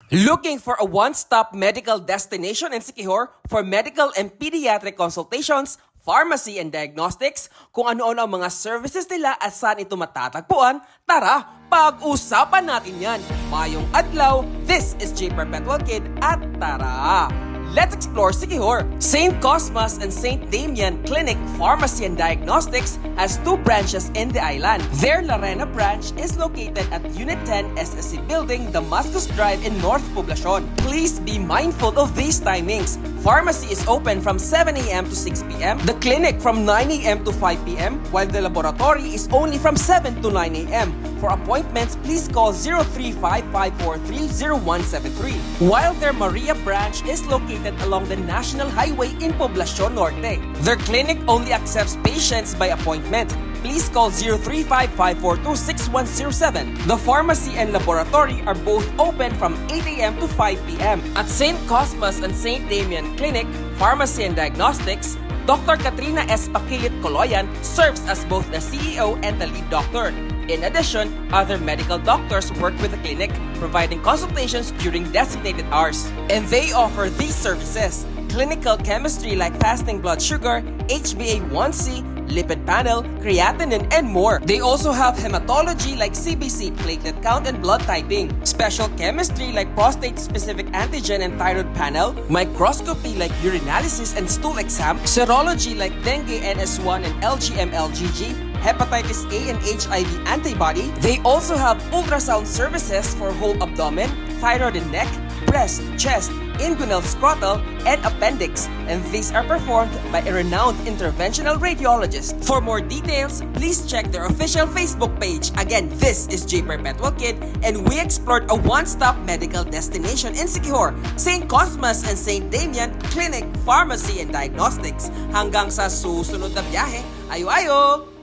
Looking for a one-stop medical destination in Siquijor for medical and pediatric consultations, pharmacy and diagnostics? Kung ano-ano ang mga services nila at saan ito matatagpuan, tara, pag-usapan natin yan. Mayong adlaw, this is J. Perpetual Kid at tara! Let's explore Siquijor. St. Cosmas and St. Damian Clinic Pharmacy and Diagnostics has two branches in the island. Their Larena branch is located at Unit 10 SSC Building, Damascus Drive in North Poblacion. Please be mindful of these timings. Pharmacy is open from 7 a.m. to 6 p.m. The clinic from 9 a.m. to 5 p.m. while the laboratory is only from 7 to 9 a.m. For appointments, please call 035-543-0173. While their Maria branch is located along the National Highway in Poblacion Norte. Their clinic only accepts patients by appointment. Please call 035-542-6107. The pharmacy and laboratory are both open from 8 a.m. to 5 p.m. At St. Cosmas and St. Damian Clinic, Pharmacy and Diagnostics, Dr. Katrina S. Pakilit Coloyan serves as both the CEO and the lead doctor. In addition, other medical doctors work with the clinic, providing consultations during designated hours. And they offer these services: clinical chemistry like fasting blood sugar, HbA1c, lipid panel, creatinine, and more. They also have hematology like CBC, platelet count, and blood typing. Special chemistry like prostate-specific antigen and thyroid panel. Microscopy like urinalysis and stool exam. Serology like dengue, NS1, and LGM-LGG. Hepatitis A and HIV antibody. They also have ultrasound services for whole abdomen, thyroid and neck, breast, chest, inguinal scrotal, and appendix. And these are performed by a renowned interventional radiologist. For more details, please check their official Facebook page. Again, this is J. Perpetual Kid, and we explored a one-stop medical destination in Siquijor, St. Cosmas and St. Damian Clinic, Pharmacy and Diagnostics. Hanggang sa susunod na biyahe, ayo-ayo!